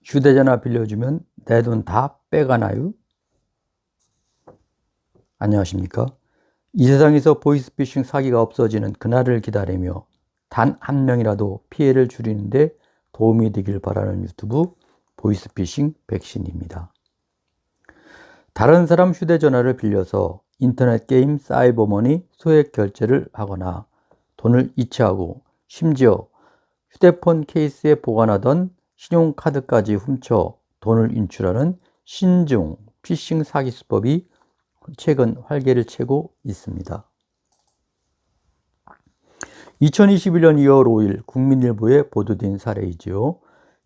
휴대전화 빌려주면 내 돈 다 빼가나요? 안녕하십니까? 이 세상에서 보이스피싱 사기가 없어지는 그날을 기다리며 단 한 명이라도 피해를 줄이는데 도움이 되길 바라는 유튜브 보이스피싱 백신입니다. 다른 사람 휴대전화를 빌려서 인터넷 게임, 사이버머니, 소액 결제를 하거나 돈을 이체하고 심지어 휴대폰 케이스에 보관하던 신용카드까지 훔쳐 돈을 인출하는 신종 피싱 사기 수법이 최근 활개를 치고 있습니다. 2021년 2월 5일 국민일보에 보도된 사례이지요.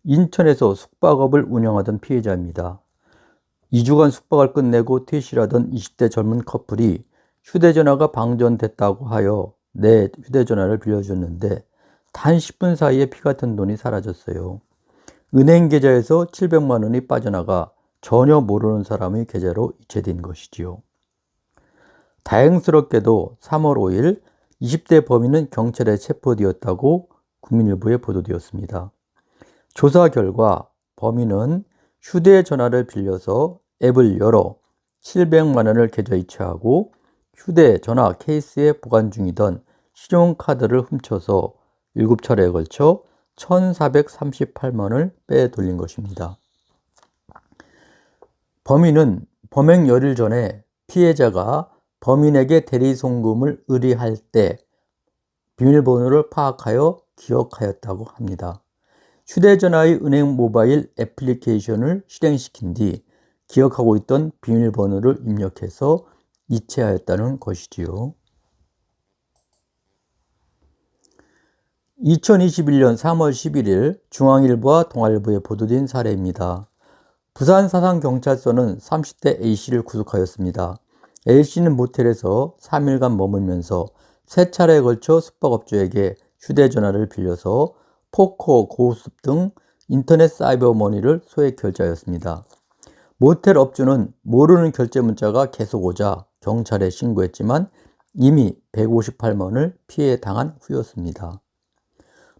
인천에서 숙박업을 운영하던 피해자입니다. 2주간 숙박을 끝내고 퇴실하던 20대 젊은 커플이 휴대전화가 방전됐다고 하여 내 휴대전화를 빌려줬는데 단 10분 사이에 피같은 돈이 사라졌어요. 은행 계좌에서 700만 원이 빠져나가 전혀 모르는 사람의 계좌로 이체된 것이지요. 다행스럽게도 3월 5일 20대 범인은 경찰에 체포되었다고 국민일보에 보도되었습니다. 조사 결과 범인은 휴대전화를 빌려서 앱을 열어 700만 원을 계좌 이체하고 휴대전화 케이스에 보관 중이던 신용카드를 훔쳐서 7차례에 걸쳐 1,438만 원을 빼돌린 것입니다. 범인은 범행 열흘 전에 피해자가 범인에게 대리송금을 의뢰할 때 비밀번호를 파악하여 기억하였다고 합니다. 휴대전화의 은행 모바일 애플리케이션을 실행시킨 뒤 기억하고 있던 비밀번호를 입력해서 이체하였다는 것이지요. 2021년 3월 11일 중앙일보와 동아일보에 보도된 사례입니다. 부산사상경찰서는 30대 A씨를 구속하였습니다. A씨는 모텔에서 3일간 머물면서 3차례에 걸쳐 숙박업주에게 휴대전화를 빌려서 포커, 고수습 등 인터넷 사이버머니를 소액 결제하였습니다. 모텔 업주는 모르는 결제 문자가 계속 오자 경찰에 신고했지만 이미 158만 원을 피해 당한 후였습니다.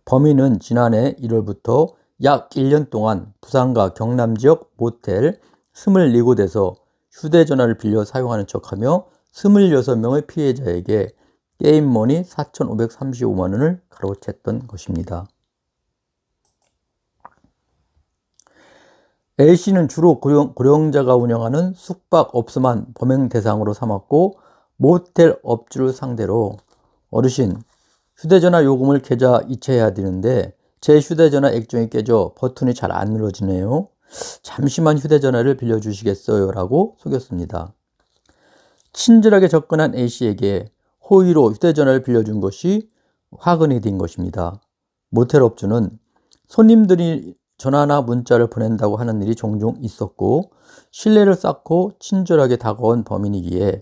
범인은 지난해 1월부터 약 1년 동안 부산과 경남 지역 모텔 24곳에서 휴대전화를 빌려 사용하는 척하며 26명의 피해자에게 게임머니 4,535만 원을 가로챘던 것입니다. A씨는 주로 고령자가 운영하는 숙박업소만 범행 대상으로 삼았고 모텔 업주를 상대로 어르신, 휴대전화 요금을 계좌 이체해야 되는데 제 휴대전화 액정이 깨져 버튼이 잘 안 눌러지네요. 잠시만 휴대전화를 빌려주시겠어요? 라고 속였습니다. 친절하게 접근한 A씨에게 호의로 휴대전화를 빌려준 것이 화근이 된 것입니다. 모텔 업주는 손님들이 전화나 문자를 보낸다고 하는 일이 종종 있었고 신뢰를 쌓고 친절하게 다가온 범인이기에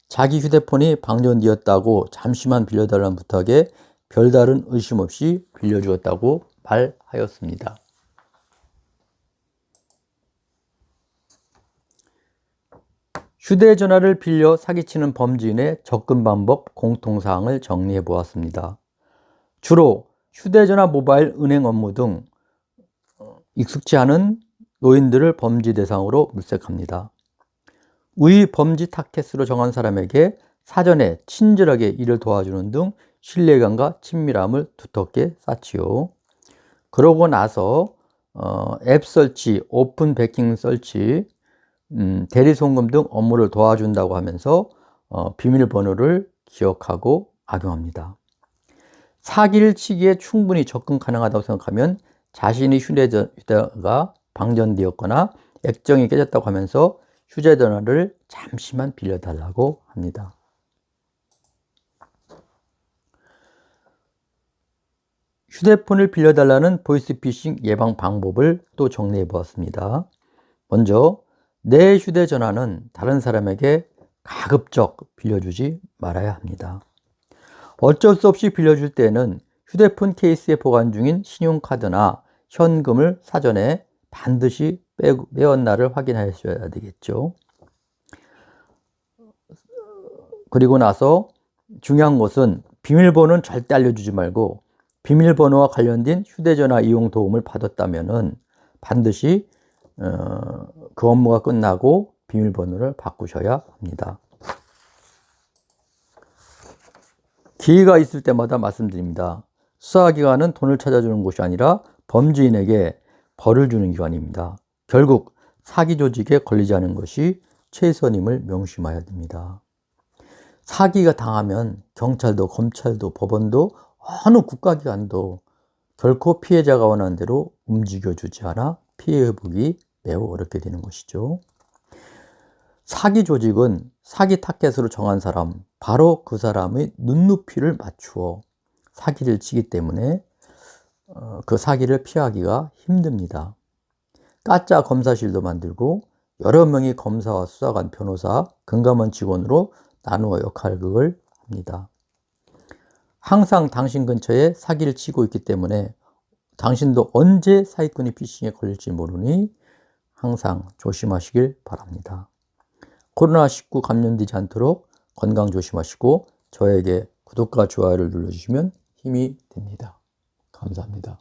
자기 휴대폰이 방전되었다고 잠시만 빌려달라는 부탁에 별다른 의심 없이 빌려주었다고 말하였습니다. 휴대전화를 빌려 사기치는 범죄인의 접근 방법 공통사항을 정리해 보았습니다. 주로 휴대전화 모바일 은행 업무 등 익숙치 않은 노인들을 범죄 대상으로 물색합니다. 위 범죄 타겟으로 정한 사람에게 사전에 친절하게 일을 도와주는 등 신뢰감과 친밀함을 두텁게 쌓지요. 그러고 나서 앱 설치, 오픈 배킹 설치, 대리송금 등 업무를 도와준다고 하면서 비밀번호를 기억하고 악용합니다. 사기를 치기에 충분히 접근 가능하다고 생각하면 자신이 휴대전화가 방전되었거나 액정이 깨졌다고 하면서 휴대전화를 잠시만 빌려달라고 합니다. 휴대폰을 빌려달라는 보이스피싱 예방 방법을 또 정리해 보았습니다. 먼저 내 휴대전화는 다른 사람에게 가급적 빌려주지 말아야 합니다. 어쩔 수 없이 빌려줄 때는 휴대폰 케이스에 보관 중인 신용카드나 현금을 사전에 반드시 빼었나를 확인하셔야 되겠죠. 그리고 나서 중요한 것은 비밀번호는 절대 알려주지 말고 비밀번호와 관련된 휴대전화 이용 도움을 받았다면 반드시 그 업무가 끝나고 비밀번호를 바꾸셔야 합니다. 기회가 있을 때마다 말씀드립니다. 수사기관은 돈을 찾아주는 곳이 아니라 범죄인에게 벌을 주는 기관입니다. 결국 사기 조직에 걸리지 않은 것이 최선임을 명심해야 됩니다. 사기가 당하면 경찰도 검찰도 법원도 어느 국가기관도 결코 피해자가 원하는 대로 움직여주지 않아 피해 회복이 매우 어렵게 되는 것이죠. 사기 조직은 사기 타겟으로 정한 사람, 바로 그 사람의 눈높이를 맞추어 사기를 치기 때문에 그 사기를 피하기가 힘듭니다. 가짜 검사실도 만들고 여러 명의 검사와 수사관, 변호사, 금감원 직원으로 나누어 역할극을 합니다. 항상 당신 근처에 사기를 치고 있기 때문에 당신도 언제 사기꾼의 피싱에 걸릴지 모르니 항상 조심하시길 바랍니다. 코로나19 감염되지 않도록 건강 조심하시고 저에게 구독과 좋아요를 눌러주시면 힘이 됩니다. 감사합니다.